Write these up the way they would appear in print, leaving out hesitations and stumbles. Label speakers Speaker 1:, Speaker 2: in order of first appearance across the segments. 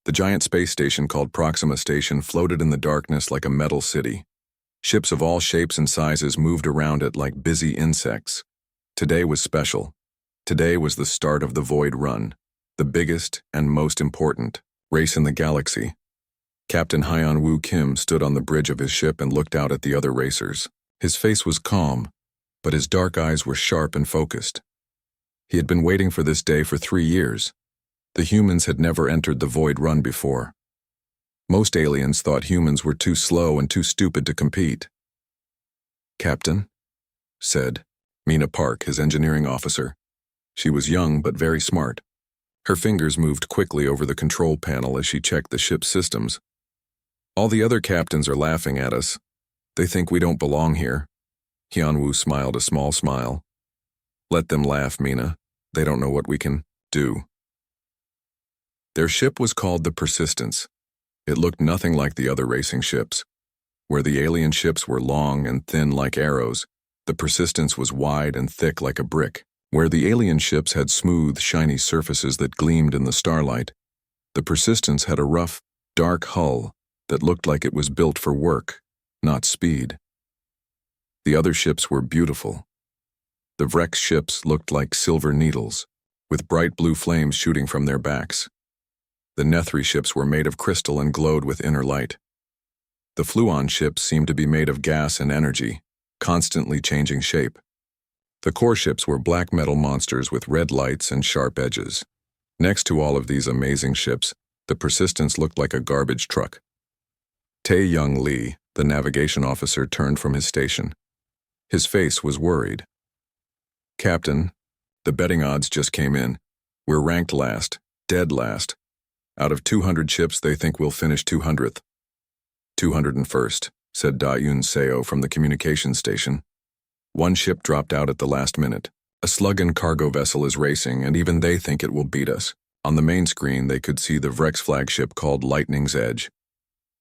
Speaker 1: The giant space station called Proxima Station floated in the darkness like a metal city. Ships of all shapes and sizes moved around it like busy insects. Today was special. Today was the start of the Void Run, the biggest and most important race in the galaxy. Captain Hyun-woo Kim stood on the bridge of his ship and looked out at the other racers. His face was calm, but his dark eyes were sharp and focused. He had been waiting for this day for 3 years. The humans had never entered the Void Run before. Most aliens thought humans were too slow and too stupid to compete. "Captain," said Mina Park, his engineering officer. She was young but very smart. Her fingers moved quickly over the control panel as she checked the ship's systems. "All the other captains are laughing at us. They think we don't belong here." Hyun-woo smiled a small smile. "Let them laugh, Mina. They don't know what we can do." Their ship was called the Persistence. It looked nothing like the other racing ships. Where the alien ships were long and thin like arrows, the Persistence was wide and thick like a brick. Where the alien ships had smooth, shiny surfaces that gleamed in the starlight, the Persistence had a rough, dark hull that looked like it was built for work, not speed. The other ships were beautiful. The Vrex ships looked like silver needles, with bright blue flames shooting from their backs. The Nethri ships were made of crystal and glowed with inner light. The Fluon ships seemed to be made of gas and energy, constantly changing shape. The core ships were black metal monsters with red lights and sharp edges. Next to all of these amazing ships, the Persistence looked like a garbage truck. Tae-young Lee, the navigation officer, turned from his station. His face was worried. "Captain, the betting odds just came in. We're ranked last, dead last. Out of 200 ships, they think we'll finish 200th. 201st, said Da-Yoon Seo from the communications station. One ship dropped out at the last minute. A slug-in cargo vessel is racing, and even they think it will beat us. On the main screen, they could see the Vrex flagship called Lightning's Edge.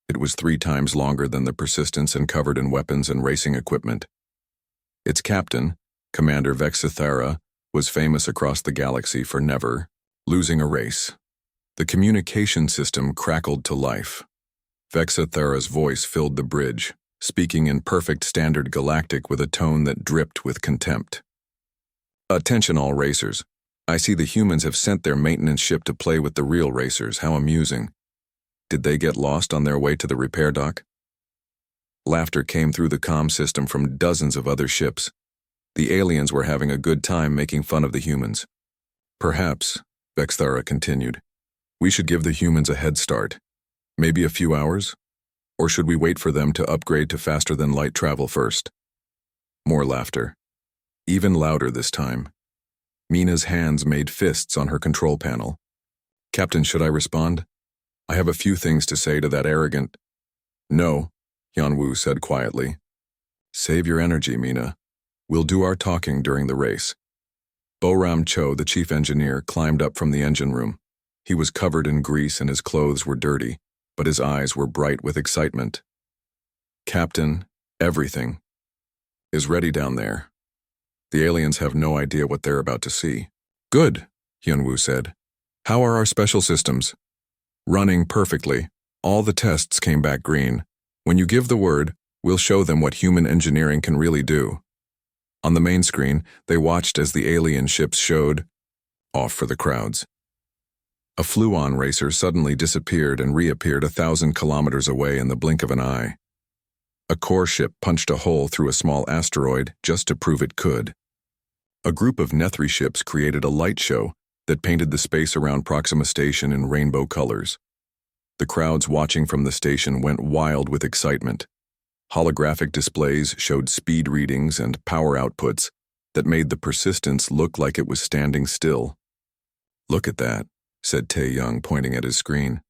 Speaker 1: It was 3 times longer than the Persistence and covered in weapons and racing equipment. Its captain, Commander Vexithera, was famous across the galaxy for never losing a race. The communication system crackled to life. Vexithera's voice filled the bridge, speaking in perfect standard galactic with a tone that dripped with contempt. "Attention all racers. I see the humans have sent their maintenance ship to play with the real racers. How amusing. Did they get lost on their way to the repair dock?" Laughter came through the comm system from dozens of other ships. The aliens were having a good time making fun of the humans. "Perhaps," Vexithera continued, "we should give the humans a head start. Maybe a few hours? Or should we wait for them to upgrade to faster-than-light travel first?" More laughter. Even louder this time. Mina's hands made fists on her control panel. "Captain, should I respond? I have a few things to say to that arrogant—" "No," Hyun-woo said quietly. "Save your energy, Mina. We'll do our talking during the race." Bo-Ram Cho, the chief engineer, climbed up from the engine room. He was covered in grease and his clothes were dirty, but his eyes were bright with excitement. "Captain, everything is ready down there. The aliens have no idea what they're about to see." "Good," Hyun-woo said. "How are our special systems?" "Running perfectly. All the tests came back green. When you give the word, we'll show them what human engineering can really do." On the main screen, they watched as the alien ships showed off for the crowds. A Fluon racer suddenly disappeared and reappeared 1,000 kilometers away in the blink of an eye. A core ship punched a hole through a small asteroid just to prove it could. A group of Nethri ships created a light show that painted the space around Proxima Station in rainbow colors. The crowds watching from the station went wild with excitement. Holographic displays showed speed readings and power outputs that made the Persistence look like it was standing still. "Look at that," said Tae-young, pointing at his screen.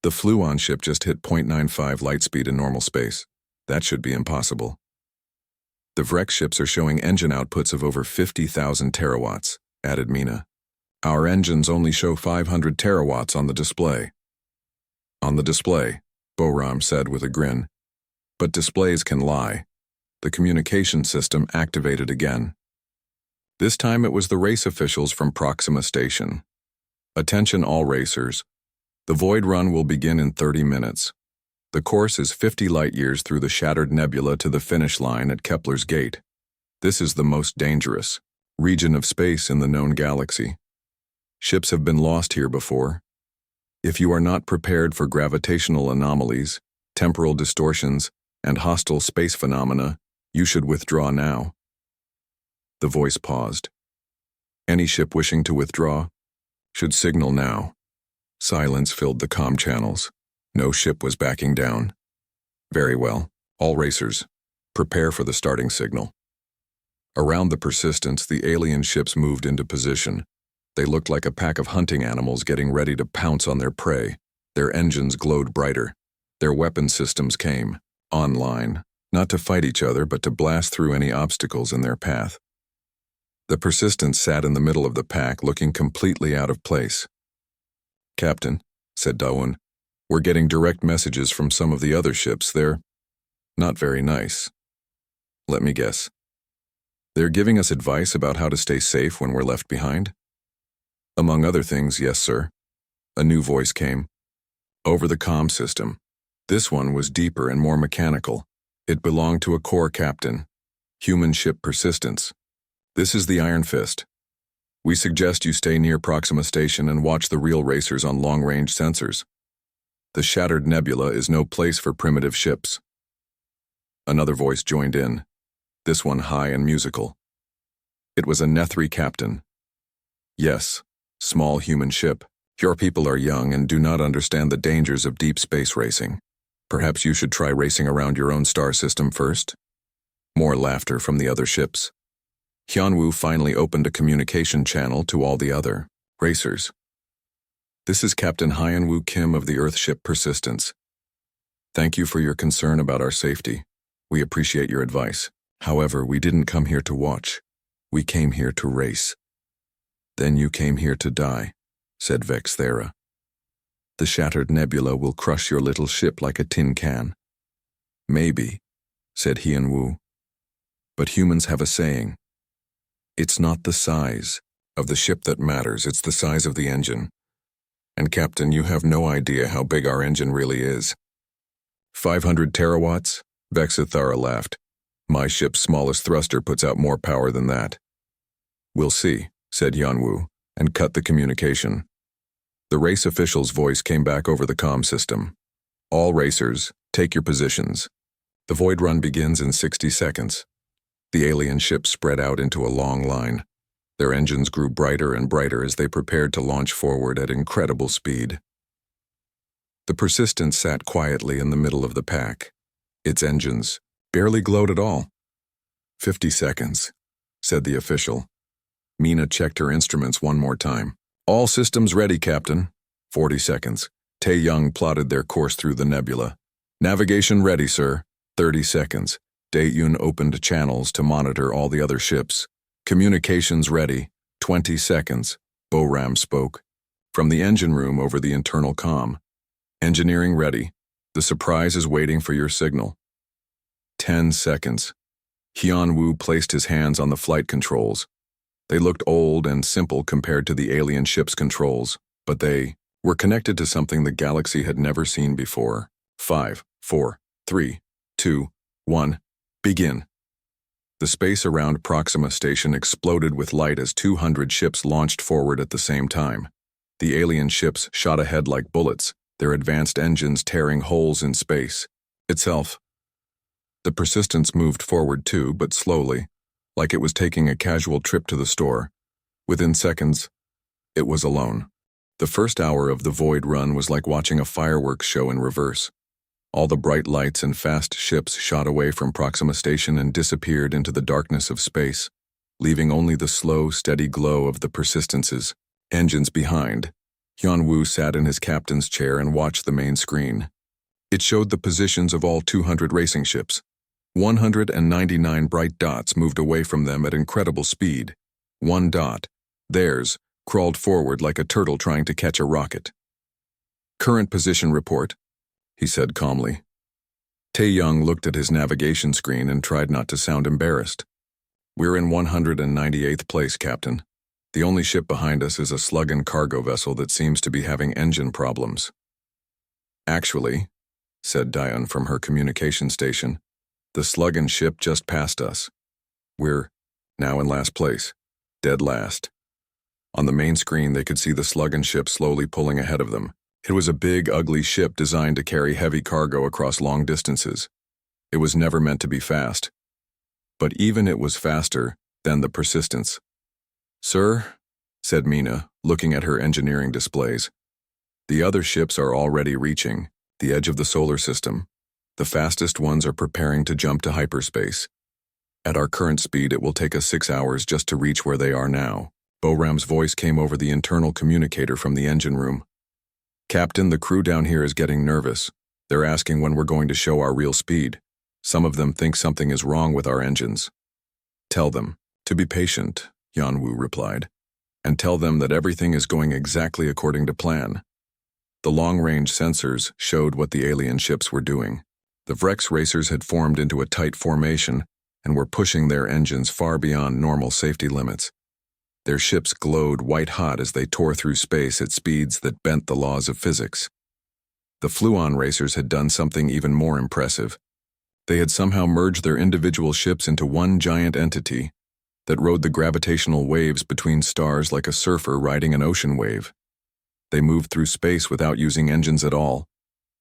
Speaker 1: "The Fluon ship just hit 0.95 light speed in normal space. That should be impossible." "The Vrex ships are showing engine outputs of over 50,000 terawatts, added Mina. "Our engines only show 500 terawatts on the display." "On the display," Bo-Ram said with a grin. "But displays can lie." The communication system activated again. This time it was the race officials from Proxima Station. "Attention all racers. The void run will begin in 30 minutes. The course is 50 light-years through the shattered nebula to the finish line at Kepler's Gate. This is the most dangerous region of space in the known galaxy. Ships have been lost here before. If you are not prepared for gravitational anomalies, temporal distortions, and hostile space phenomena, you should withdraw now. The voice paused. Any ship wishing to withdraw should signal now. Silence filled the comm channels. No ship was backing down. Very well. All racers, prepare for the starting signal. Around the Persistence, the alien ships moved into position. They looked like a pack of hunting animals getting ready to pounce on their prey. Their engines glowed brighter. Their weapon systems came online, not to fight each other, but to blast through any obstacles in their path. The Persistence sat in the middle of the pack, looking completely out of place. "Captain," said Dawoon, "we're getting direct messages from some of the other ships. They're not very nice. Let me guess. They're giving us advice about how to stay safe when we're left behind?" "Among other things, yes, sir." A new voice came. Over the comm system. This one was deeper and more mechanical. It belonged to a corps captain. Human ship Persistence. "This is the Iron Fist. We suggest you stay near Proxima Station and watch the real racers on long-range sensors. The shattered nebula is no place for primitive ships." Another voice joined in, this one high and musical. It was a Nethri captain. "Yes, small human ship. Your people are young and do not understand the dangers of deep space racing. Perhaps you should try racing around your own star system first." More laughter from the other ships. Hyunwoo finally opened a communication channel to all the other racers. "This is Captain Hyunwoo Kim of the Earthship Persistence. Thank you for your concern about our safety. We appreciate your advice. However, we didn't come here to watch. We came here to race." "Then you came here to die," said Vexthera. "The shattered nebula will crush your little ship like a tin can." "Maybe," said Hyunwoo. "But humans have a saying. It's not the size of the ship that matters, it's the size of the engine. And Captain, you have no idea how big our engine really is." 500 terawatts? Vexithara laughed. "My ship's smallest thruster puts out more power than that." "We'll see," said Hyunwoo, and cut the communication. The race official's voice came back over the comm system. "All racers, take your positions. The void run begins in 60 seconds. The alien ships spread out into a long line. Their engines grew brighter and brighter as they prepared to launch forward at incredible speed. The Persistence sat quietly in the middle of the pack. Its engines barely glowed at all. 50 seconds, said the official. Mina checked her instruments one more time. "All systems ready, Captain." 40 seconds. Tae-young plotted their course through the nebula. "Navigation ready, sir." 30 seconds. Dae-yoon opened channels to monitor all the other ships. "Communications ready." 20 seconds. Boram spoke. From the engine room over the internal comm. "Engineering ready. The surprise is waiting for your signal." 10 seconds. Hyunwoo placed his hands on the flight controls. They looked old and simple compared to the alien ship's controls, but they were connected to something the galaxy had never seen before. 5, 4, 3, 2, 1, begin. The space around Proxima Station exploded with light as 200 ships launched forward at the same time. The alien ships shot ahead like bullets, their advanced engines tearing holes in space itself. The Persistence moved forward too, but slowly, like it was taking a casual trip to the store. Within seconds, it was alone. The first hour of the void run was like watching a fireworks show in reverse. All the bright lights and fast ships shot away from Proxima Station and disappeared into the darkness of space, leaving only the slow, steady glow of the Persistence's engines behind. Hyunwoo sat in his captain's chair and watched the main screen. It showed the positions of all 200 racing ships. 199 bright dots moved away from them at incredible speed. One dot, theirs, crawled forward like a turtle trying to catch a rocket. "Current position report," he said calmly. Tae-young looked at his navigation screen and tried not to sound embarrassed. "We're in 198th place, Captain. The only ship behind us is a slug-in cargo vessel that seems to be having engine problems. Actually, said Diane from her communication station, the slug-in ship just passed us. We're now in last place, dead last. On the main screen, they could see the slug-in ship slowly pulling ahead of them. It was a big, ugly ship designed to carry heavy cargo across long distances. It was never meant to be fast. But even it was faster than the Persistence. Sir, said Mina, looking at her engineering displays, the other ships are already reaching the edge of the solar system. The fastest ones are preparing to jump to hyperspace. At our current speed, it will take us 6 hours just to reach where they are now. Boram's voice came over the internal communicator from the engine room. Captain, the crew down here is getting nervous. They're asking when we're going to show our real speed. Some of them think something is wrong with our engines. Tell them to be patient, Yanwu replied, and tell them that everything is going exactly according to plan. The long-range sensors showed what the alien ships were doing. The Vrex racers had formed into a tight formation and were pushing their engines far beyond normal safety limits. Their ships glowed white-hot as they tore through space at speeds that bent the laws of physics. The Fluon racers had done something even more impressive. They had somehow merged their individual ships into one giant entity that rode the gravitational waves between stars like a surfer riding an ocean wave. They moved through space without using engines at all,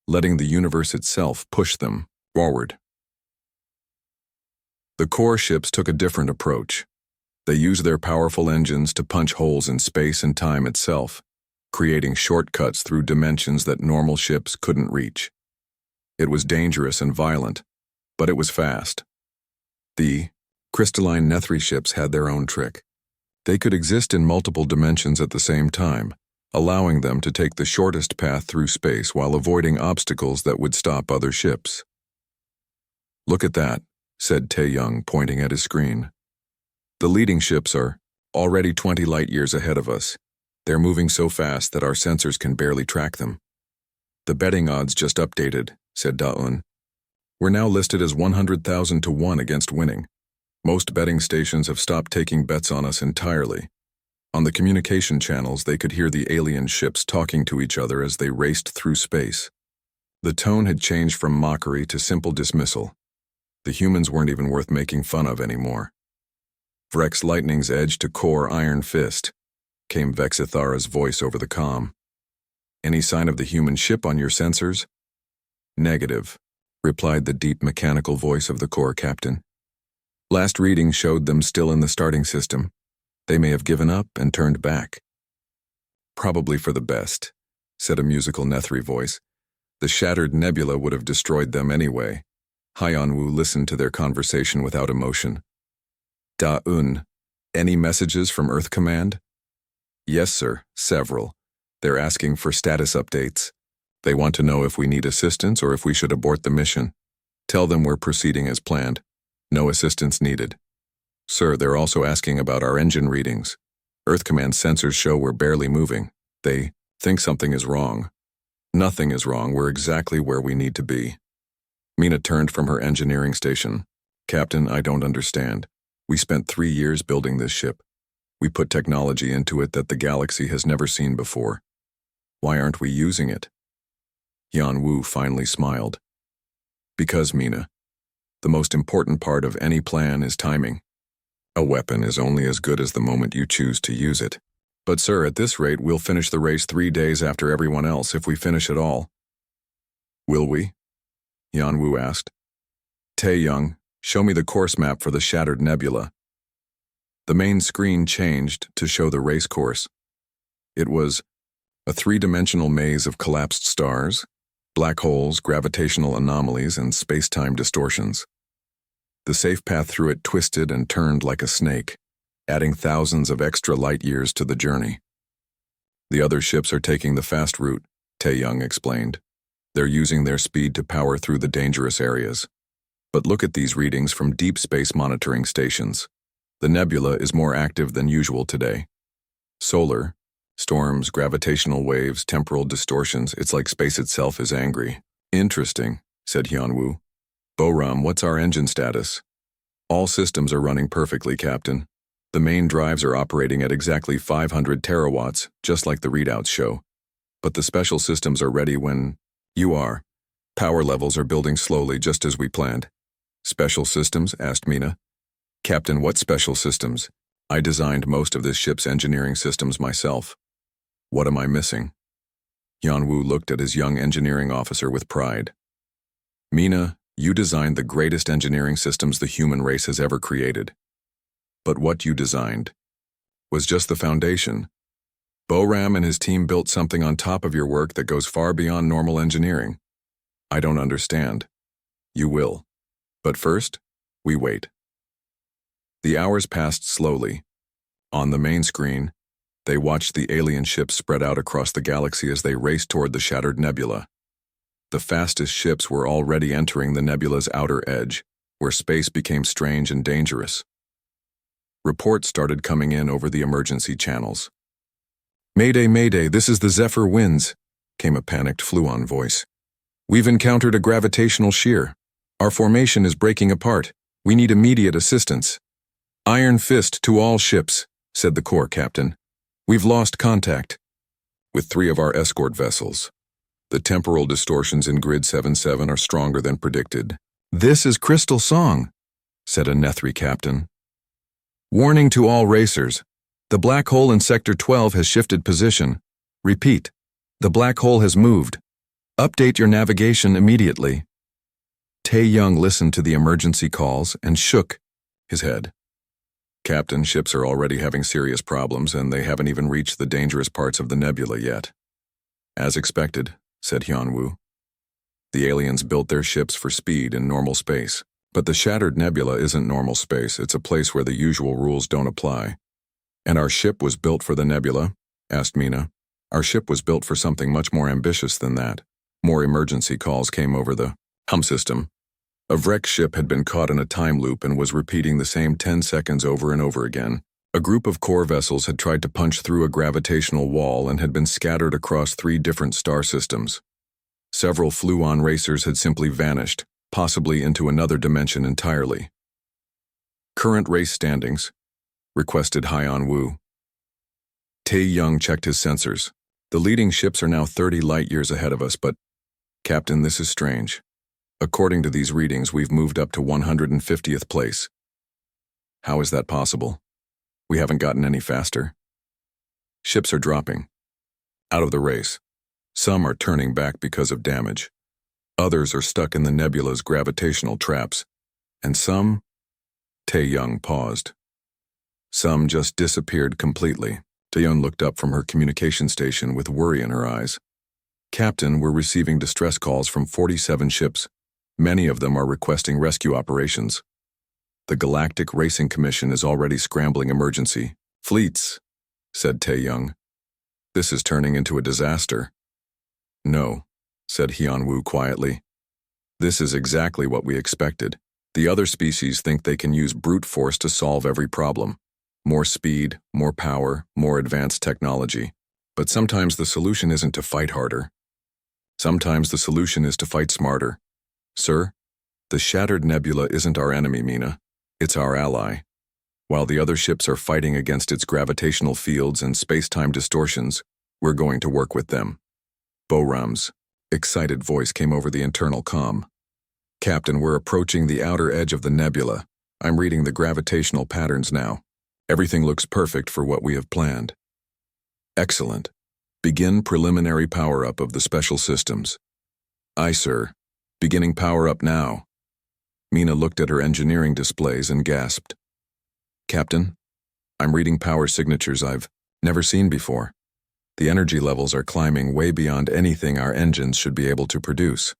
Speaker 1: letting the universe itself push them forward. The core ships took a different approach. They used their powerful engines to punch holes in space and time itself, creating shortcuts through dimensions that normal ships couldn't reach. It was dangerous and violent, but it was fast. The crystalline Nethri ships had their own trick. They could exist in multiple dimensions at the same time, allowing them to take the shortest path through space while avoiding obstacles that would stop other ships. Look at that, said Tae-young, pointing at his screen. The leading ships are already 20 light-years ahead of us. They're moving so fast that our sensors can barely track them. The betting odds just updated, said Da-un. We're now listed as 100,000 to 1 against winning. Most betting stations have stopped taking bets on us entirely. On the communication channels, they could hear the alien ships talking to each other as they raced through space. The tone had changed from mockery to simple dismissal. The humans weren't even worth making fun of anymore. Vrex Lightning's edge to core Iron Fist, came Vexithara's voice over the comm. Any sign of the human ship on your sensors? Negative, replied the deep mechanical voice of the core captain. Last reading showed them still in the starting system. They may have given up and turned back. Probably for the best, said a musical Nethri voice. The shattered nebula would have destroyed them anyway. Hyanwu listened to their conversation without emotion. Da-un, any messages from Earth Command? Yes, sir, several. They're asking for status updates. They want to know if we need assistance or if we should abort the mission. Tell them we're proceeding as planned. No assistance needed. Sir, they're also asking about our engine readings. Earth Command sensors show we're barely moving. They think something is wrong. Nothing is wrong, we're exactly where we need to be. Mina turned from her engineering station. Captain, I don't understand. We spent 3 years building this ship. We put technology into it that the galaxy has never seen before. Why aren't we using it? Yanwu finally smiled. Because, Mina, the most important part of any plan is timing. A weapon is only as good as the moment you choose to use it. But sir, at this rate, we'll finish the race 3 days after everyone else if we finish at all. Will we? Yanwu asked. Tae-young, show me the course map for the Shattered Nebula. The main screen changed to show the race course. It was a 3-dimensional maze of collapsed stars, black holes, gravitational anomalies, and space-time distortions. The safe path through it twisted and turned like a snake, adding thousands of extra light years to the journey. The other ships are taking the fast route, Tae-young explained. They're using their speed to power through the dangerous areas. But look at these readings from deep space monitoring stations. The nebula is more active than usual today. Solar, storms, gravitational waves, temporal distortions, it's like space itself is angry. Interesting, said Hyunwoo. Boram, what's our engine status? All systems are running perfectly, Captain. The main drives are operating at exactly 500 terawatts, just like the readouts show. But the special systems are ready when you are. Power levels are building slowly, just as we planned. Special systems? Asked Mina. Captain, what special systems? I designed most of this ship's engineering systems myself. What am I missing? Yanwu looked at his young engineering officer with pride. Mina, you designed the greatest engineering systems the human race has ever created. But what you designed was just the foundation. Boram and his team built something on top of your work that goes far beyond normal engineering. I don't understand. You will. But first, we wait. The hours passed slowly. On the main screen, they watched the alien ships spread out across the galaxy as they raced toward the shattered nebula. The fastest ships were already entering the nebula's outer edge, where space became strange and dangerous. Reports started coming in over the emergency channels. "Mayday, Mayday, this is the Zephyr Winds," came a panicked Fluon voice. "We've encountered a gravitational shear. Our formation is breaking apart. We need immediate assistance." "Iron Fist to all ships," said the Corps captain. "We've lost contact with 3 of our escort vessels. The temporal distortions in Grid 77 are stronger than predicted." "This is Crystal Song," said a Nethri captain. "Warning to all racers. The black hole in Sector 12 has shifted position. Repeat, the black hole has moved. Update your navigation immediately." Tae Young listened to the emergency calls and shook his head. "Captain, ships are already having serious problems, and they haven't even reached the dangerous parts of the nebula yet." "As expected," said Hyunwoo. "The aliens built their ships for speed in normal space. But the shattered nebula isn't normal space. It's a place where the usual rules don't apply." "And our ship was built for the nebula?" asked Mina. "Our ship was built for something much more ambitious than that." More emergency calls came over the hum system. A wrecked ship had been caught in a time loop and was repeating the same 10 seconds over and over again. A group of core vessels had tried to punch through a gravitational wall and had been scattered across 3 different star systems. Several Fluon racers had simply vanished, possibly into another dimension entirely. "Current race standings," requested Hyon Woo. Tae Young checked his sensors. "The leading ships are now 30 light-years ahead of us, but, Captain, this is strange. According to these readings, we've moved up to 150th place. How is that possible? We haven't gotten any faster." "Ships are dropping out of the race. Some are turning back because of damage. Others are stuck in the nebula's gravitational traps. And some..." Tae Young paused. "Some just disappeared completely." Tae-young looked up from her communication station with worry in her eyes. "Captain, we're receiving distress calls from 47 ships. Many of them are requesting rescue operations. The Galactic Racing Commission is already scrambling emergency fleets," said Tae-young. "This is turning into a disaster." "No," said Hyunwoo quietly. "This is exactly what we expected. The other species think they can use brute force to solve every problem. More speed, more power, more advanced technology. But sometimes the solution isn't to fight harder. Sometimes the solution is to fight smarter. Sir, the shattered nebula isn't our enemy, Mina. It's our ally. While the other ships are fighting against its gravitational fields and space-time distortions, we're going to work with them." Boram's excited voice came over the internal comm. "Captain, we're approaching the outer edge of the nebula. I'm reading the gravitational patterns now. Everything looks perfect for what we have planned." "Excellent. Begin preliminary power-up of the special systems." "Aye, sir. Beginning power-up now." Mina looked at her engineering displays and gasped. "Captain, I'm reading power signatures I've never seen before. The energy levels are climbing way beyond anything our engines should be able to produce."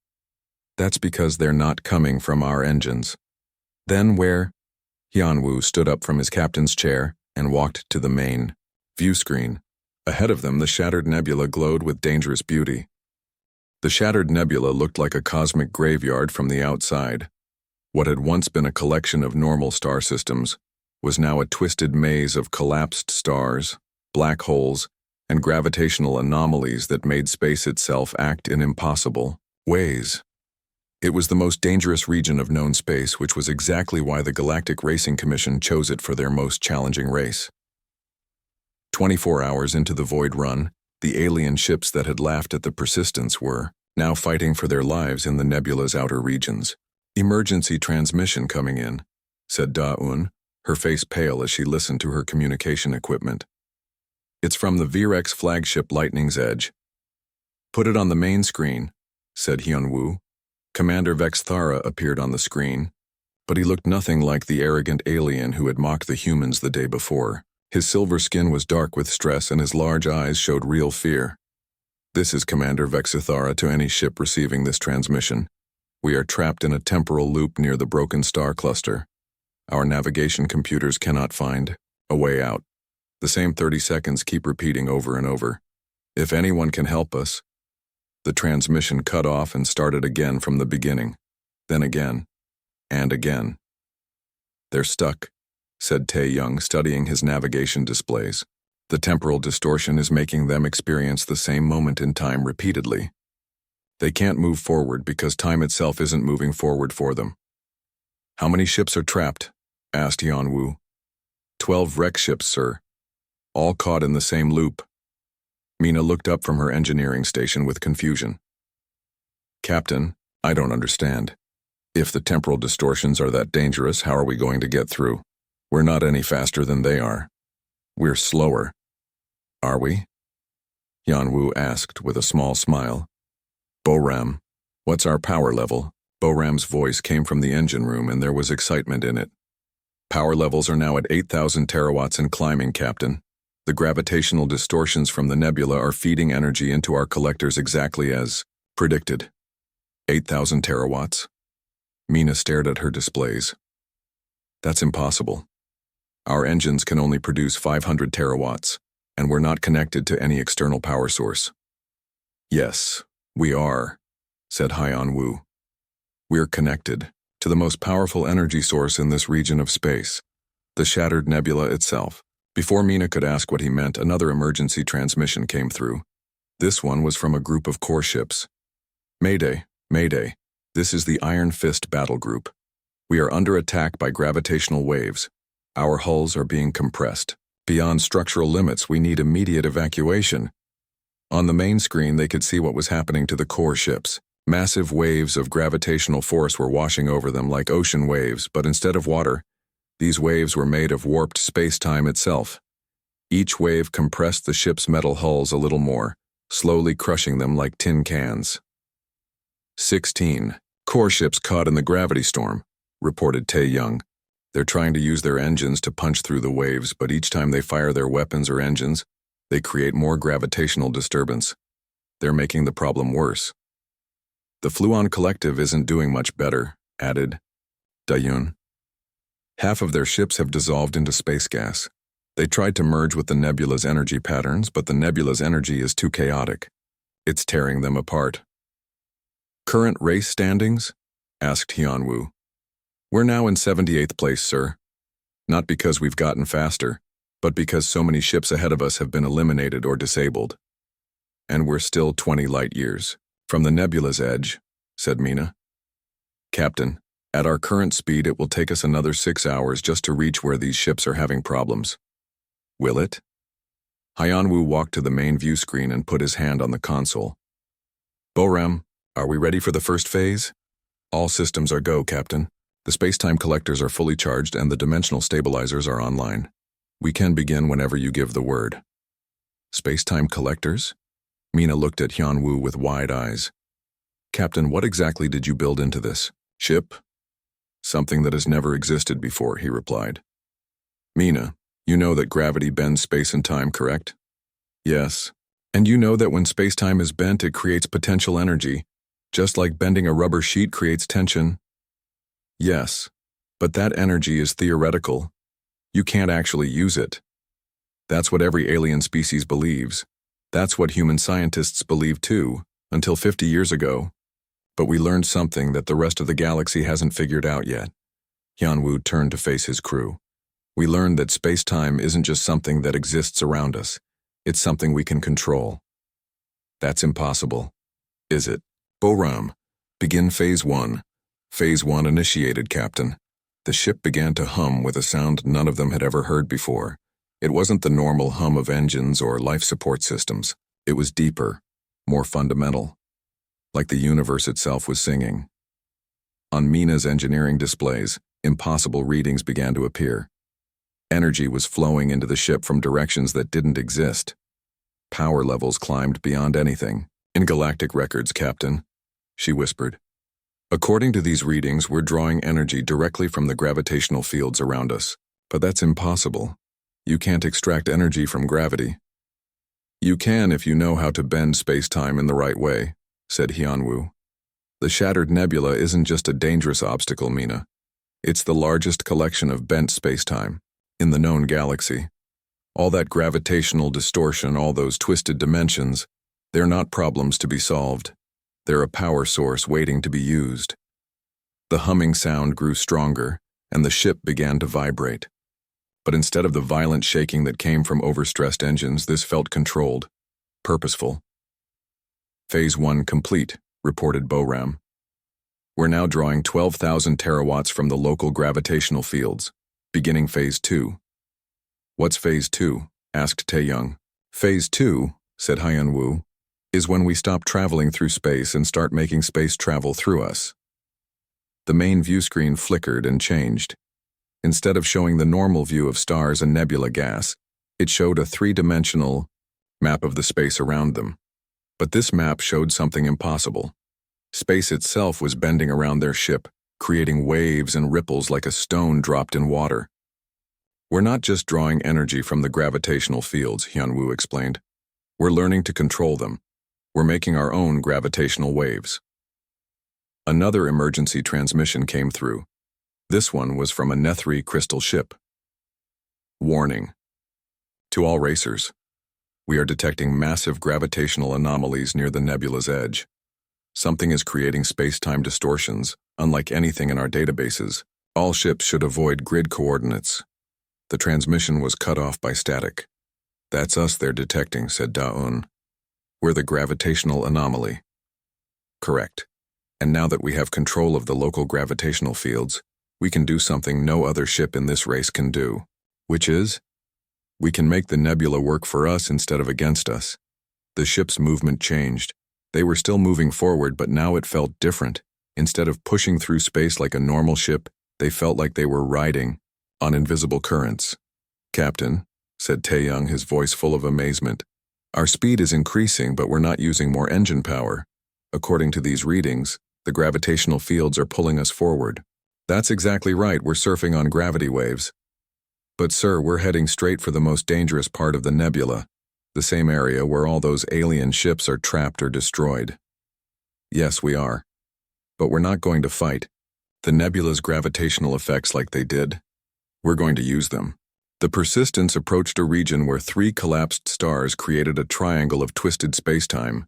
Speaker 1: "That's because they're not coming from our engines." "Then where?" Hyunwoo stood up from his captain's chair and walked to the main view screen. Ahead of them, the shattered nebula glowed with dangerous beauty. The shattered nebula looked like a cosmic graveyard from the outside. What had once been a collection of normal star systems was now a twisted maze of collapsed stars, black holes, and gravitational anomalies that made space itself act in impossible ways. It was the most dangerous region of known space, which was exactly why the Galactic Racing Commission chose it for their most challenging race. 24 hours into the Void Run, the alien ships that had laughed at the persistence were now fighting for their lives in the nebula's outer regions. "Emergency transmission coming in," said Da-Un, her face pale as she listened to her communication equipment. "It's from the Virex flagship Lightning's Edge." "Put it on the main screen," said Hyun-woo. Commander Vexthara appeared on the screen, but he looked nothing like the arrogant alien who had mocked the humans the day before. His silver skin was dark with stress and his large eyes showed real fear. "This is Commander Vexthara to any ship receiving this transmission. We are trapped in a temporal loop near the broken star cluster. Our navigation computers cannot find a way out. The same 30 seconds keep repeating over and over. If anyone can help us." The transmission cut off and started again from the beginning, then again, and again. "They're stuck," said Tae-young, studying his navigation displays. "The temporal distortion is making them experience the same moment in time repeatedly. They can't move forward because time itself isn't moving forward for them." "How many ships are trapped?" asked Hyun-woo. 12 wreck ships, sir. All caught in the same loop." Mina looked up from her engineering station with confusion. "Captain, I don't understand. If the temporal distortions are that dangerous, how are we going to get through? We're not any faster than they are. We're slower." "Are we?" Hyun-woo asked with a small smile. "Boram, what's our power level?" Boram's voice came from the engine room and there was excitement in it. "Power levels are now at 8,000 terawatts and climbing, Captain. The gravitational distortions from the nebula are feeding energy into our collectors exactly as predicted." 8,000 terawatts? Mina stared at her displays. "That's impossible. Our engines can only produce 500 terawatts, and we're not connected to any external power source." "Yes, we are," said Hyun-woo. "We're connected to the most powerful energy source in this region of space, the shattered nebula itself." Before Mina could ask what he meant, another emergency transmission came through. This one was from a group of core ships. "Mayday, Mayday, this is the Iron Fist battle group. We are under attack by gravitational waves. Our hulls are being compressed. Beyond structural limits, we need immediate evacuation." On the main screen, they could see what was happening to the core ships. Massive waves of gravitational force were washing over them like ocean waves, but instead of water, these waves were made of warped space-time itself. Each wave compressed the ship's metal hulls a little more, slowly crushing them like tin cans. 16 core ships caught in the gravity storm, reported Tae-young. "They're trying to use their engines to punch through the waves, but each time they fire their weapons or engines, they create more gravitational disturbance. They're making the problem worse." "The Fluon Collective isn't doing much better," added Da-yoon. "Half of their ships have dissolved into space gas. They tried to merge with the nebula's energy patterns, but the nebula's energy is too chaotic. It's tearing them apart." "Current race standings?" asked Hyun-woo. "We're now in 78th place, sir. Not because we've gotten faster, but because so many ships ahead of us have been eliminated or disabled. And we're still 20 light years from the nebula's edge," said Mina. "Captain, at our current speed, it will take us another 6 hours just to reach where these ships are having problems." "Will it?" Hyun-woo walked to the main view screen and put his hand on the console. "Boram, are we ready for the first phase?" "All systems are go, Captain. The space-time collectors are fully charged and the dimensional stabilizers are online. We can begin whenever you give the word." "Space-time collectors?" Mina looked at Hyun-woo with wide eyes. "Captain, what exactly did you build into this ship?" "Something that has never existed before," he replied. "Mina, you know that gravity bends space and time, correct?" "Yes. And you know that when space-time is bent, it creates potential energy, just like bending a rubber sheet creates tension?" "Yes. But that energy is theoretical. You can't actually use it. That's what every alien species believes. That's what human scientists believe too, until 50 years ago. But we learned something that the rest of the galaxy hasn't figured out yet." Hyun-woo turned to face his crew. "We learned that space-time isn't just something that exists around us. It's something we can control." "That's impossible." "Is it?" "Boram, Begin Phase 1. Phase 1 initiated, Captain. The ship began to hum with a sound none of them had ever heard before. It wasn't the normal hum of engines or life support systems. It was deeper, more fundamental, like the universe itself was singing. On Mina's engineering displays, impossible readings began to appear. Energy was flowing into the ship from directions that didn't exist. Power levels climbed beyond anything. In galactic records, Captain, she whispered. According to these readings, we're drawing energy directly from the gravitational fields around us. But that's impossible. You can't extract energy from gravity. You can if you know how to bend space-time in the right way, said Hyunwoo. The shattered nebula isn't just a dangerous obstacle, Mina. It's the largest collection of bent space-time in the known galaxy. All that gravitational distortion, all those twisted dimensions, they're not problems to be solved. They're a power source waiting to be used. The humming sound grew stronger, and the ship began to vibrate. But instead of the violent shaking that came from overstressed engines, this felt controlled, purposeful. Phase 1 complete, reported Boram. We're now drawing 12,000 terawatts from the local gravitational fields, beginning Phase 2. What's Phase 2? Asked Tae-young. Phase 2, said Hyunwoo, is when we stop traveling through space and start making space travel through us. The main view screen flickered and changed. Instead of showing the normal view of stars and nebula gas, it showed a three-dimensional map of the space around them. But this map showed something impossible. Space itself was bending around their ship, creating waves and ripples like a stone dropped in water. We're not just drawing energy from the gravitational fields, Hyunwoo explained. We're learning to control them. We're making our own gravitational waves. Another emergency transmission came through. This one was from a Nethri crystal ship. Warning. To all racers, we are detecting massive gravitational anomalies near the nebula's edge. Something is creating space-time distortions, unlike anything in our databases. All ships should avoid grid coordinates. The transmission was cut off by static. That's us they're detecting, said Da-un. We're the gravitational anomaly. Correct. And now that we have control of the local gravitational fields, we can do something no other ship in this race can do. Which is? We can make the nebula work for us instead of against us. The ship's movement changed. They were still moving forward, but now it felt different. Instead of pushing through space like a normal ship, they felt like they were riding on invisible currents. Captain, said Tae-young, his voice full of amazement, our speed is increasing, but we're not using more engine power. According to these readings, the gravitational fields are pulling us forward. That's exactly right, we're surfing on gravity waves. But sir, we're heading straight for the most dangerous part of the nebula, the same area where all those alien ships are trapped or destroyed. Yes, we are. But we're not going to fight the nebula's gravitational effects like they did. We're going to use them. The Persistence approached a region where 3 collapsed stars created a triangle of twisted spacetime.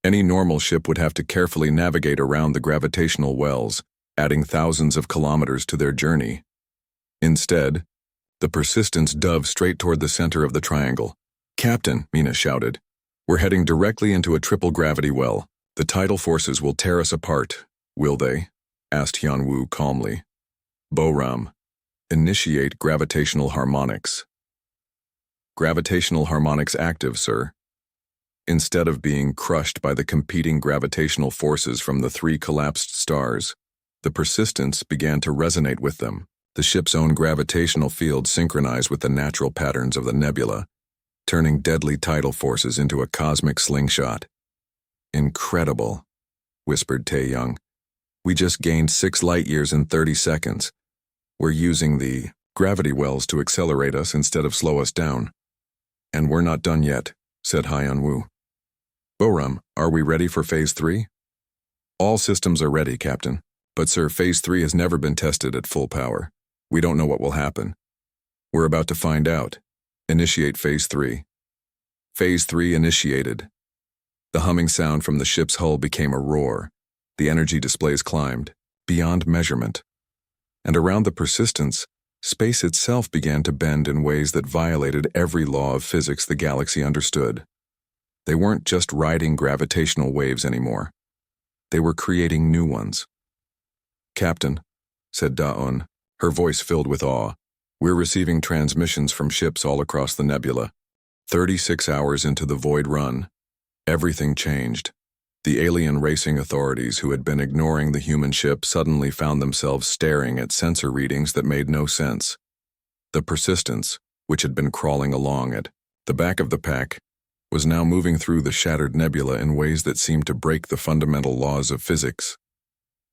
Speaker 1: Any normal ship would have to carefully navigate around the gravitational wells, adding thousands of kilometers to their journey. Instead, the Persistence dove straight toward the center of the triangle. Captain, Mina shouted, we're heading directly into a triple gravity well. The tidal forces will tear us apart, will they? Asked Hyunwoo calmly. Boram, initiate gravitational harmonics. Gravitational harmonics active, sir. Instead of being crushed by the competing gravitational forces from the 3 collapsed stars, the Persistence began to resonate with them. The ship's own gravitational field synchronized with the natural patterns of the nebula, turning deadly tidal forces into a cosmic slingshot. Incredible, whispered Tae-young. We just gained 6 light-years in 30 seconds. We're using the gravity wells to accelerate us instead of slow us down. And we're not done yet, said Hyunwoo. Boram, are we ready for Phase 3? All systems are ready, Captain. But sir, Phase 3 has never been tested at full power. We don't know what will happen. We're about to find out. Initiate Phase 3. Phase 3 initiated. The humming sound from the ship's hull became a roar. The energy displays climbed, beyond measurement. And around the Persistence, space itself began to bend in ways that violated every law of physics the galaxy understood. They weren't just riding gravitational waves anymore. They were creating new ones. "Captain," said Daon, her voice filled with awe, "we're receiving transmissions from ships all across the nebula. 36 hours into the Void Run, everything changed. The alien racing authorities who had been ignoring the human ship suddenly found themselves staring at sensor readings that made no sense. The Persistence, which had been crawling along at the back of the pack, was now moving through the shattered nebula in ways that seemed to break the fundamental laws of physics.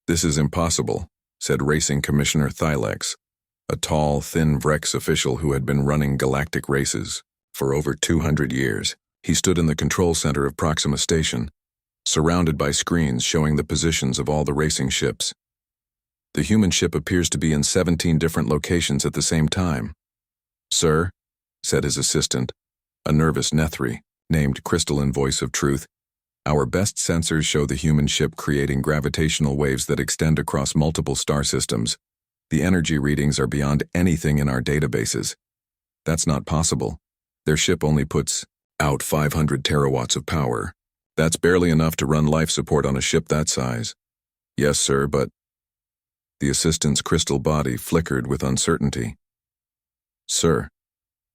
Speaker 1: "This is impossible," said Racing Commissioner Thylex, a tall, thin Vrex official who had been running galactic races for over 200 years. He stood in the control center of Proxima Station, surrounded by screens showing the positions of all the racing ships. "The human ship appears to be in 17 different locations at the same time." "Sir," said his assistant, a nervous Nethri, named Crystalline Voice of Truth, "our best sensors show the human ship creating gravitational waves that extend across multiple star systems. The energy readings are beyond anything in our databases. That's not possible. Their ship only puts out 500 terawatts of power. That's barely enough to run life support on a ship that size." "Yes, sir, but—" The assistant's crystal body flickered with uncertainty. "Sir,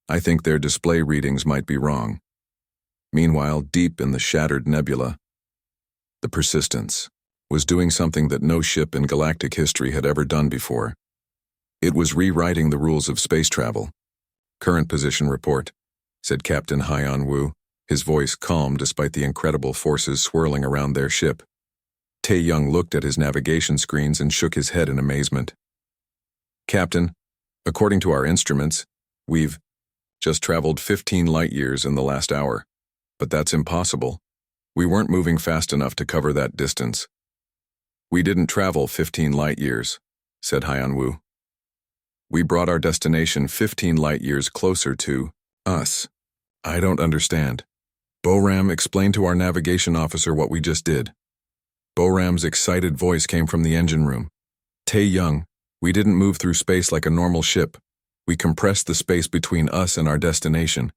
Speaker 1: I think their display readings might be wrong." Meanwhile, deep in the shattered nebula, the Persistence was doing something that no ship in galactic history had ever done before. It was rewriting the rules of space travel. "Current position report," said Captain Haiyan Wu, his voice calm despite the incredible forces swirling around their ship. Tae Young looked at his navigation screens and shook his head in amazement. "Captain, according to our instruments, we've just traveled 15 light-years in the last hour. But that's impossible. We weren't moving fast enough to cover that distance." "We didn't travel 15 light-years," said Haiyan Wu. "We brought our destination 15 light-years closer to us." "I don't understand." "Boram, explain to our navigation officer what we just did." Boram's excited voice came from the engine room. "Tae Young, we didn't move through space like a normal ship. We compressed the space between us and our destination.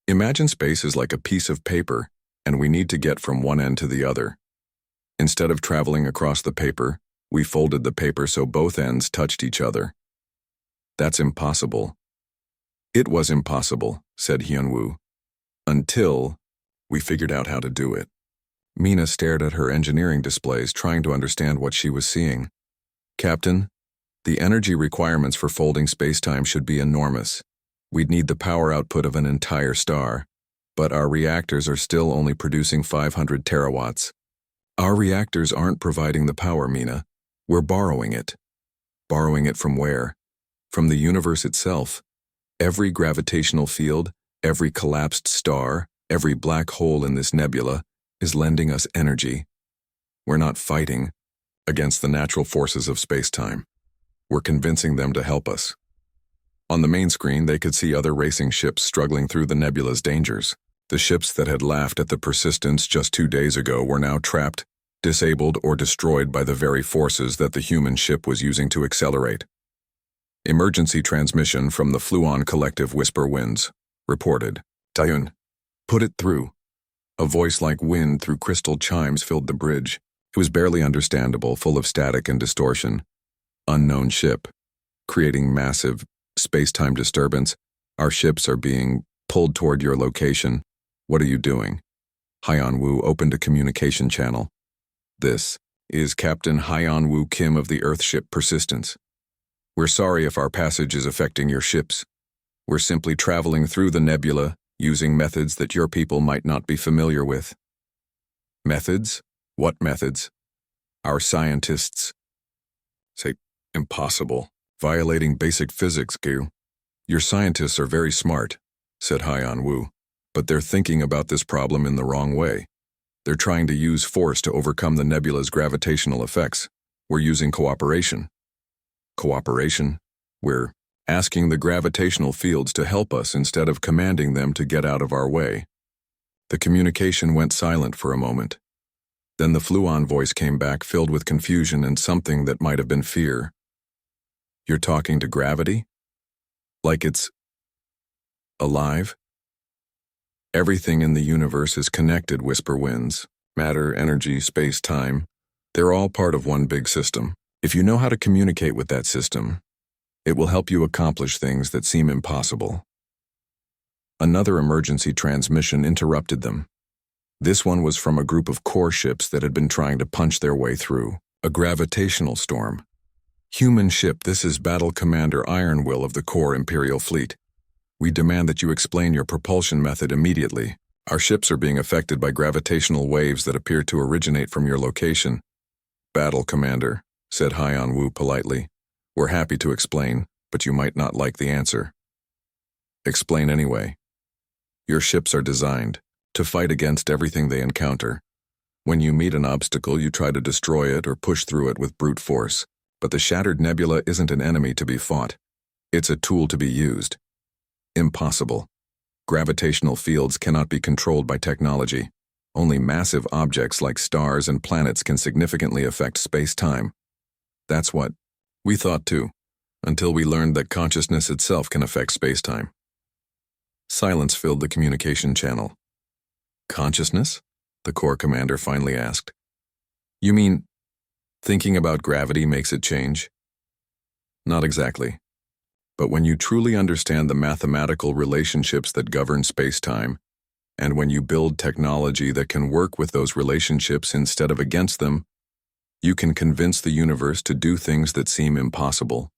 Speaker 1: Imagine space is like a piece of paper, and we need to get from one end to the other. Instead of traveling across the paper, we folded the paper so both ends touched each other. That's impossible." "It was impossible," said Hyunwoo, "until we figured out how to do it." Mina stared at her engineering displays, trying to understand what she was seeing. "Captain, the energy requirements for folding spacetime should be enormous. We'd need the power output of an entire star, but our reactors are still only producing 500 terawatts. Our reactors aren't providing the power, Mina. We're borrowing it." "Borrowing it from where?" "From the universe itself. Every gravitational field, every collapsed star, every black hole in this nebula is lending us energy. We're not fighting against the natural forces of spacetime. We're convincing them to help us." On the main screen, they could see other racing ships struggling through the nebula's dangers. The ships that had laughed at the Persistence just 2 days ago were now trapped, disabled, or destroyed by the very forces that the human ship was using to accelerate. "Emergency transmission from the Fluon Collective Whisper Winds," reported. "Tayun, put it through." A voice like wind through crystal chimes filled the bridge. It was barely understandable, full of static and distortion. "Unknown ship. Creating massive space-time disturbance. Our ships are being pulled toward your location. What are you doing?" Haiyan Wu opened a communication channel. "This is Captain Haiyan Wu Kim of the Earthship Persistence. We're sorry if our passage is affecting your ships. We're simply traveling through the nebula using methods that your people might not be familiar with." "Methods? What methods?" "Our scientists say impossible. Violating basic physics, Gil." "Your scientists are very smart," said Haiyan Wu, "but they're thinking about this problem in the wrong way. They're trying to use force to overcome the nebula's gravitational effects. We're using cooperation." "Cooperation? We're asking the gravitational fields to help us instead of commanding them to get out of our way." The communication went silent for a moment. Then the Fluon voice came back, filled with confusion and something that might have been fear. "You're talking to gravity? Like it's alive?" "Everything in the universe is connected, Whisper Winds. Matter, energy, space, time. They're all part of one big system. If you know how to communicate with that system, it will help you accomplish things that seem impossible. Another emergency transmission interrupted them. This one was from a group of core ships that had been trying to punch their way through a gravitational storm. Human ship, this is Battle Commander Ironwill of the Core Imperial Fleet. We demand that you explain your propulsion method immediately. Our ships are being affected by gravitational waves that appear to originate from your location. Battle Commander, said Hyan Wu politely. We're happy to explain, but you might not like the answer. Explain anyway. Your ships are designed to fight against everything they encounter. When you meet an obstacle, you try to destroy it or push through it with brute force. But the shattered nebula isn't an enemy to be fought. It's a tool to be used. Impossible. Gravitational fields cannot be controlled by technology. Only massive objects like stars and planets can significantly affect space-time. That's what we thought too, until we learned that consciousness itself can affect space-time. Silence filled the communication channel. Consciousness? The Corps commander finally asked. You mean, thinking about gravity makes it change? Not exactly. But when you truly understand the mathematical relationships that govern space-time, and when you build technology that can work with those relationships instead of against them, you can convince the universe to do things that seem impossible.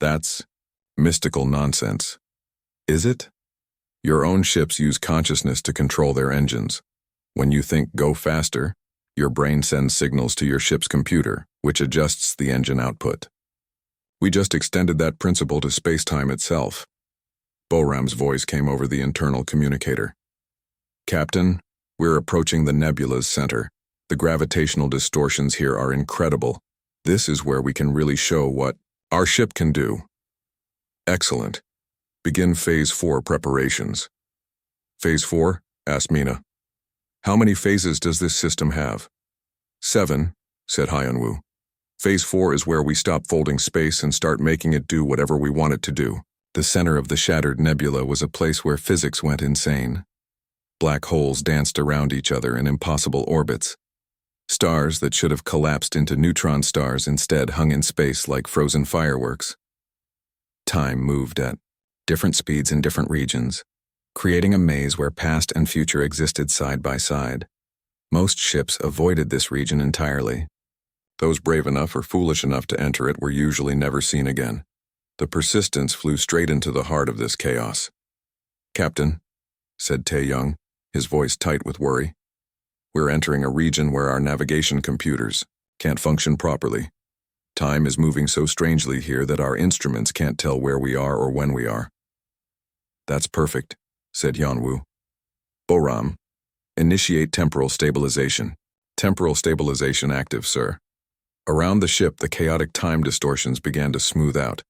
Speaker 1: That's mystical nonsense. Is it? Your own ships use consciousness to control their engines. When you think go faster, your brain sends signals to your ship's computer, which adjusts the engine output. We just extended that principle to space-time itself. Boram's voice came over the internal communicator. Captain, we're approaching the nebula's center. The gravitational distortions here are incredible. This is where we can really show what our ship can do. Excellent. Begin Phase 4 preparations. Phase 4? Asked Mina. How many phases does this system have? 7, said Hyan-Woo. Phase 4 is where we stop folding space and start making it do whatever we want it to do. The center of the shattered nebula was a place where physics went insane. Black holes danced around each other in impossible orbits. Stars that should have collapsed into neutron stars instead hung in space like frozen fireworks. Time moved at different speeds in different regions, creating a maze where past and future existed side by side. Most ships avoided this region entirely. Those brave enough or foolish enough to enter it were usually never seen again. The Persistence flew straight into the heart of this chaos. Captain, said Tae-young, his voice tight with worry. We're entering a region where our navigation computers can't function properly. Time is moving so strangely here that our instruments can't tell where we are or when we are. That's perfect, said Yeonwoo. Boram, initiate temporal stabilization. Temporal stabilization active, sir. Around the ship, the chaotic time distortions began to smooth out.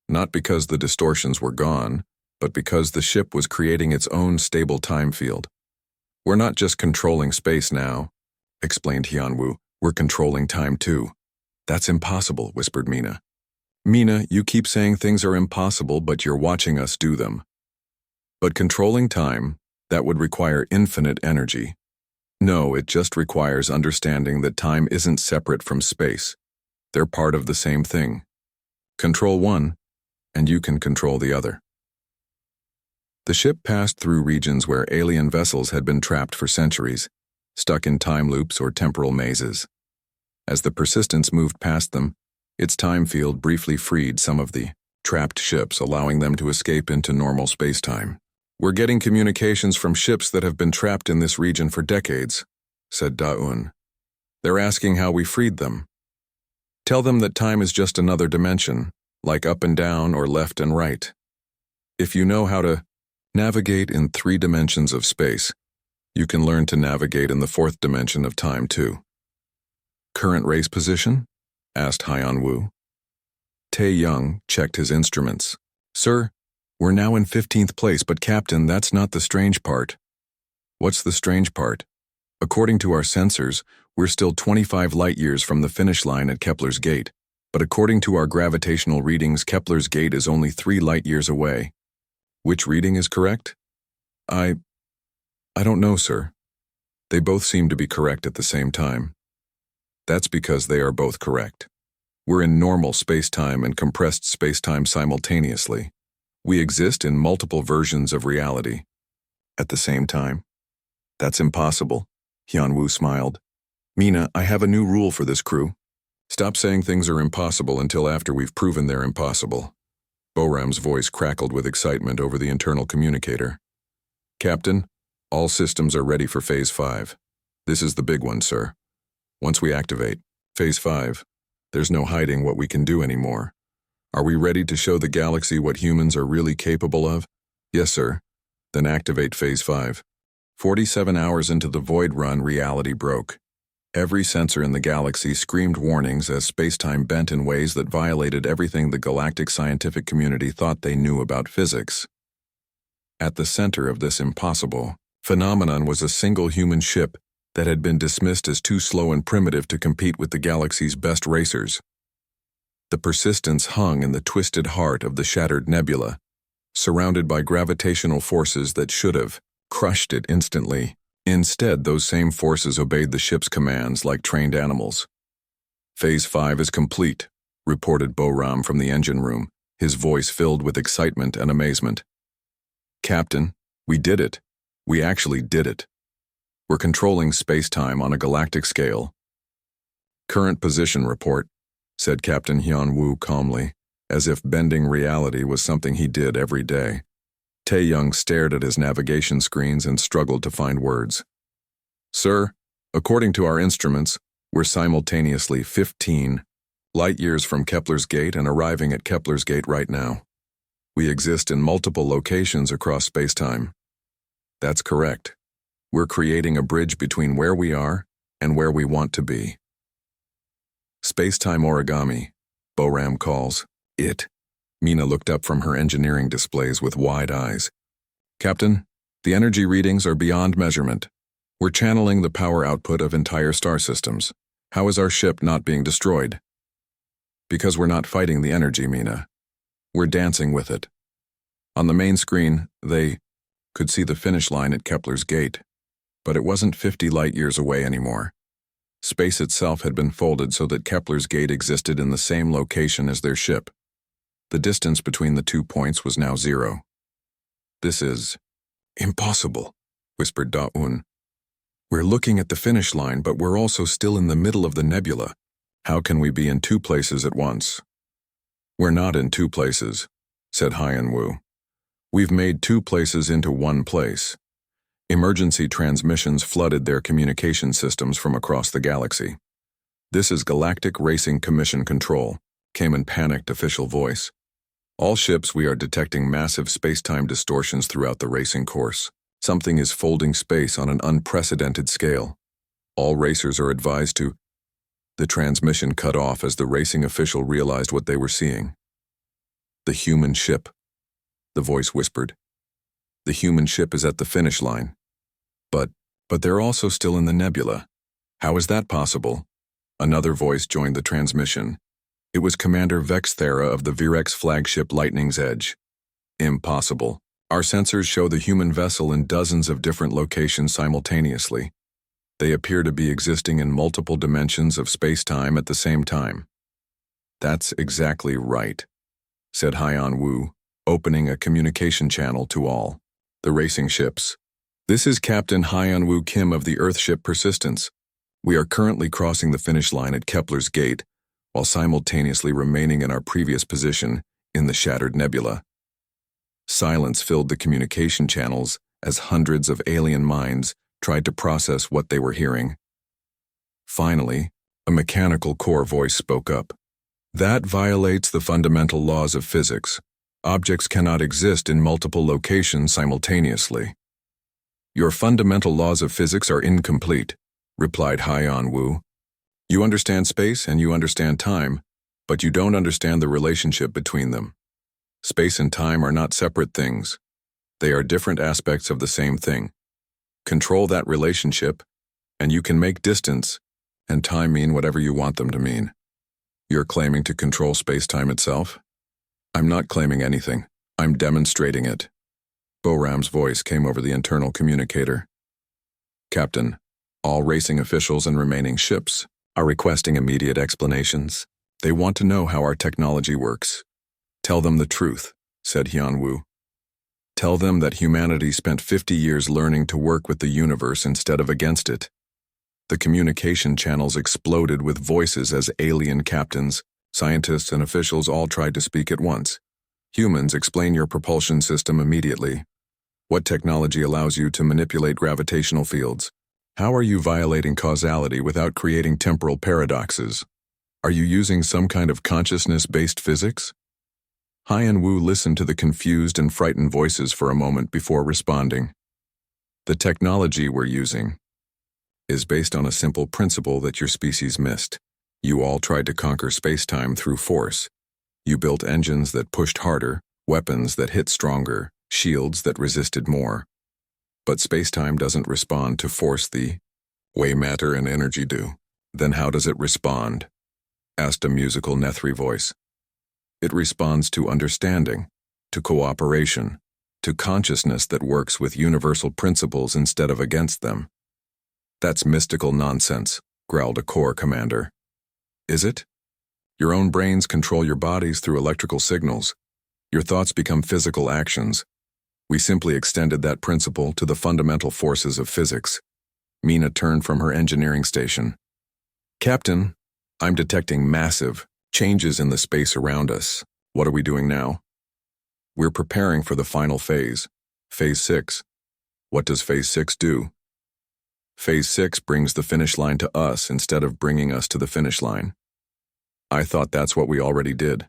Speaker 1: Not because the distortions were gone, but because the ship was creating its own stable time field. We're not just controlling space now, explained Hyunwoo. We're controlling time too. That's impossible, whispered Mina. Mina, you keep saying things are impossible, but you're watching us do them. But controlling time, that would require infinite energy. No, it just requires understanding that time isn't separate from space. They're part of the same thing. Control one, and you can control the other. The ship passed through regions where alien vessels had been trapped for centuries, stuck in time loops or temporal mazes. As the Persistence moved past them, its time field briefly freed some of the trapped ships, allowing them to escape into normal spacetime. We're getting communications from ships that have been trapped in this region for decades, said Da-un. They're asking how we freed them. Tell them that time is just another dimension, like up and down or left and right. If you know how to navigate in 3 dimensions of space, you can learn to navigate in the 4th dimension of time too. Current race position? Asked Hyan-Woo. Tae-young checked his instruments. Sir, we're now in 15th place, but Captain, that's not the strange part. What's the strange part? According to our sensors, we're still 25 light-years from the finish line at Kepler's gate, but according to our gravitational readings, Kepler's gate is only 3 light-years away. Which reading is correct? I don't know, sir. They both seem to be correct at the same time. That's because they are both correct. We're in normal space-time and compressed space-time simultaneously. We exist in multiple versions of reality. At the same time? That's impossible. Hyunwoo smiled. Mina, I have a new rule for this crew. Stop saying things are impossible until after we've proven they're impossible. Boram's voice crackled with excitement over the internal communicator. Captain, all systems are ready for Phase 5. This is the big one, sir. Once we activate Phase 5, there's no hiding what we can do anymore. Are we ready to show the galaxy what humans are really capable of? Yes, sir. Then activate Phase 5. 47 hours into the void run, reality broke. Every sensor in the galaxy screamed warnings as space-time bent in ways that violated everything the galactic scientific community thought they knew about physics. At the center of this impossible phenomenon was a single human ship that had been dismissed as too slow and primitive to compete with the galaxy's best racers. The Persistence hung in the twisted heart of the shattered nebula, surrounded by gravitational forces that should have crushed it instantly. Instead, those same forces obeyed the ship's commands like trained animals. Phase 5 is complete, reported Boram from the engine room, his voice filled with excitement and amazement. Captain, we did it. We actually did it. We're controlling space-time on a galactic scale. Current position report, said Captain Hyunwoo calmly, as if bending reality was something he did every day. Tae-young stared at his navigation screens and struggled to find words. Sir, according to our instruments, we're simultaneously 15 light-years from Kepler's Gate and arriving at Kepler's Gate right now. We exist in multiple locations across space-time. That's correct. We're creating a bridge between where we are and where we want to be. Space-time origami, Boram calls it. Mina looked up from her engineering displays with wide eyes. Captain, the energy readings are beyond measurement. We're channeling the power output of entire star systems. How is our ship not being destroyed? Because we're not fighting the energy, Mina. We're dancing with it. On the main screen, they could see the finish line at Kepler's Gate, but it wasn't 50 light-years away anymore. Space itself had been folded so that Kepler's Gate existed in the same location as their ship. The distance between the 2 points was now 0. This is impossible, whispered Da-un. We're looking at the finish line, but we're also still in the middle of the nebula. How can we be in 2 places at once? We're not in 2 places, said Hyunwoo. We've made 2 places into 1 place. Emergency transmissions flooded their communication systems from across the galaxy. This is Galactic Racing Commission Control, came in panicked official voice. All ships, we are detecting massive space-time distortions throughout the racing course. Something is folding space on an unprecedented scale. All racers are advised to... The transmission cut off as the racing official realized what they were seeing. The human ship, the voice whispered. The human ship is at the finish line. But they're also still in the nebula. How is that possible? Another voice joined the transmission. It was Commander Vexthera of the Virex flagship Lightning's Edge. Impossible. Our sensors show the human vessel in dozens of different locations simultaneously. They appear to be existing in multiple dimensions of space-time at the same time. That's exactly right, said Hyunwoo, opening a communication channel to all. The racing ships. This is Captain Hyunwoo Kim of the Earthship Persistence. We are currently crossing the finish line at Kepler's Gate, while simultaneously remaining in our previous position in the shattered nebula. Silence filled the communication channels as hundreds of alien minds tried to process what they were hearing. Finally, a mechanical core voice spoke up. That violates the fundamental laws of physics. Objects cannot exist in multiple locations simultaneously. Your fundamental laws of physics are incomplete, replied Hyunwoo. You understand space and you understand time, but you don't understand the relationship between them. Space and time are not separate things. They are different aspects of the same thing. Control that relationship, and you can make distance and time mean whatever you want them to mean. You're claiming to control space-time itself? I'm not claiming anything. I'm demonstrating it. Boram's voice came over the internal communicator. Captain, all racing officials and remaining ships, are requesting immediate explanations. They want to know how our technology works. Tell them the truth, said Hyunwoo. Tell them that humanity spent 50 years learning to work with the universe instead of against it. The communication channels exploded with voices as alien captains, scientists, and officials all tried to speak at once. Humans, explain your propulsion system immediately. What technology allows you to manipulate gravitational fields? How are you violating causality without creating temporal paradoxes? Are you using some kind of consciousness-based physics? Hyunwoo listened to the confused and frightened voices for a moment before responding. The technology we're using is based on a simple principle that your species missed. You all tried to conquer space-time through force. You built engines that pushed harder, weapons that hit stronger, shields that resisted more. But space-time doesn't respond to force the way matter and energy do. Then how does it respond? Asked a musical Nethri voice. It responds to understanding, to cooperation, to consciousness that works with universal principles instead of against them. That's mystical nonsense, growled a Corps commander. Is it? Your own brains control your bodies through electrical signals. Your thoughts become physical actions. We simply extended that principle to the fundamental forces of physics. Mina turned from her engineering station. Captain, I'm detecting massive changes in the space around us. What are we doing now? We're preparing for the final phase, Phase 6. What does Phase 6 do? Phase 6 brings the finish line to us instead of bringing us to the finish line. I thought that's what we already did.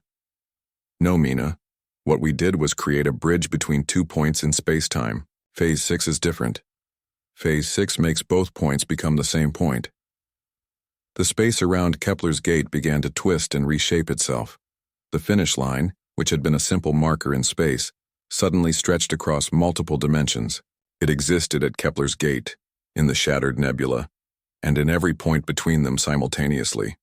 Speaker 1: No, Mina. What we did was create a bridge between 2 points in space-time. Phase 6 is different. Phase 6 makes both points become the same point. The space around Kepler's gate began to twist and reshape itself. The finish line, which had been a simple marker in space, suddenly stretched across multiple dimensions. It existed at Kepler's gate, in the shattered nebula, and in every point between them simultaneously.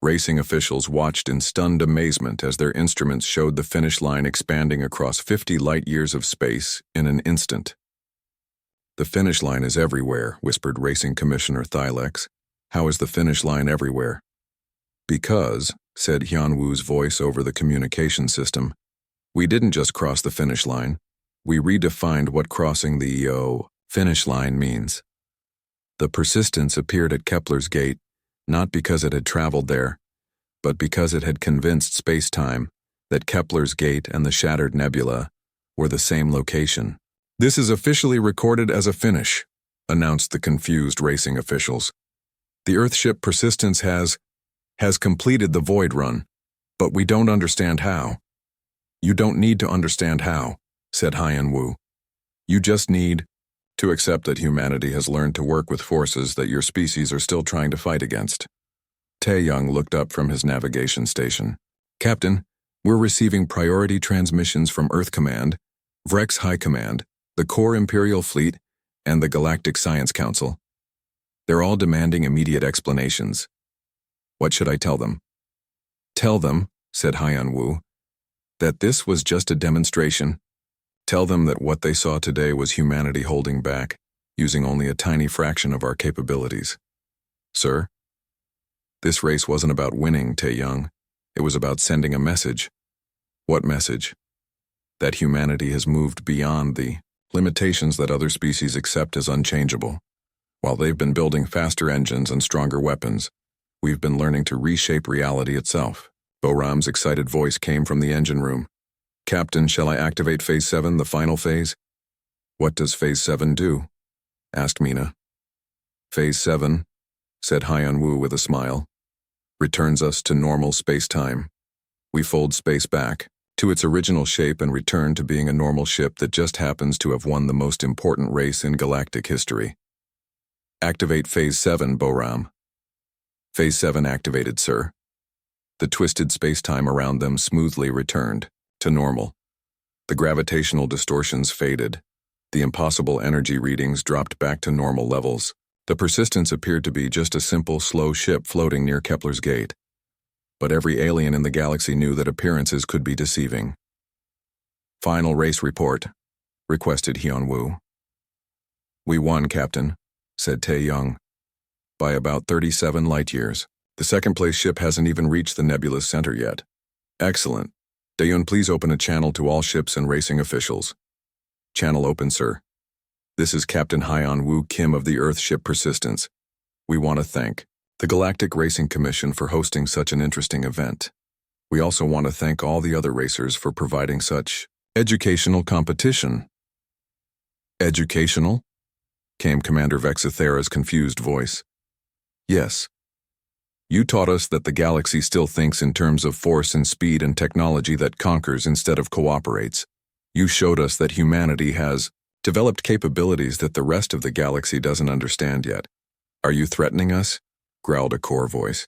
Speaker 1: Racing officials watched in stunned amazement as their instruments showed the finish line expanding across 50 light-years of space in an instant. The finish line is everywhere, whispered Racing Commissioner Thylex. How is the finish line everywhere? Because, said Hyunwoo's voice over the communication system, we didn't just cross the finish line. We redefined what crossing the finish line means. The persistence appeared at Kepler's gate, not because it had traveled there, but because it had convinced space-time that Kepler's gate and the shattered nebula were the same location. This is officially recorded as a finish, announced the confused racing officials. The Earthship Persistence has completed the void run, but we don't understand how. You don't need to understand how, said Hyunwoo. You just need to accept that humanity has learned to work with forces that your species are still trying to fight against. Taeyong looked up from his navigation station. Captain, we're receiving priority transmissions from Earth Command, Vrex High Command, the Core Imperial Fleet, and the Galactic Science Council. They're all demanding immediate explanations. What should I tell them? Tell them, said Hyunwoo, that this was just a demonstration. Tell them that what they saw today was humanity holding back, using only a tiny fraction of our capabilities. Sir? This race wasn't about winning, Taeyong. It was about sending a message. What message? That humanity has moved beyond the limitations that other species accept as unchangeable. While they've been building faster engines and stronger weapons, we've been learning to reshape reality itself. Boram's excited voice came from the engine room. Captain, shall I activate Phase 7, the final phase? What does Phase 7 do? Asked Mina. Phase 7, said Hyunwoo with a smile, returns us to normal space-time. We fold space back to its original shape and return to being a normal ship that just happens to have won the most important race in galactic history. Activate Phase 7, Boram. Phase 7 activated, sir. The twisted space-time around them smoothly returned to normal. The gravitational distortions faded. The impossible energy readings dropped back to normal levels. The persistence appeared to be just a simple, slow ship floating near Kepler's gate. But every alien in the galaxy knew that appearances could be deceiving. Final race report, requested Hyunwoo. We won, Captain, said Taeyong. by about 37 light-years. The second-place ship hasn't even reached the nebula's center yet. Excellent. Dayun, please open a channel to all ships and racing officials. Channel open, sir. This is Captain Hyeon Woo Kim of the Earthship Persistence. We want to thank the Galactic Racing Commission for hosting such an interesting event. We also want to thank all the other racers for providing such educational competition. Educational? Came Commander Vexithera's confused voice. Yes. You taught us that the galaxy still thinks in terms of force and speed and technology that conquers instead of cooperates. You showed us that humanity has developed capabilities that the rest of the galaxy doesn't understand yet. Are you threatening us? Growled a core voice.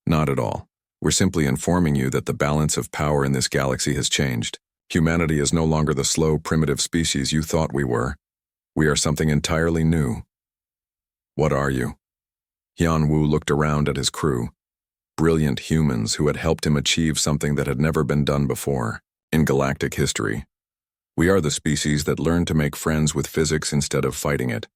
Speaker 1: Not at all. We're simply informing you that the balance of power in this galaxy has changed. Humanity is no longer the slow, primitive species you thought we were. We are something entirely new. What are you? Hyun Woo looked around at his crew. Brilliant humans who had helped him achieve something that had never been done before in galactic history. We are the species that learned to make friends with physics instead of fighting it.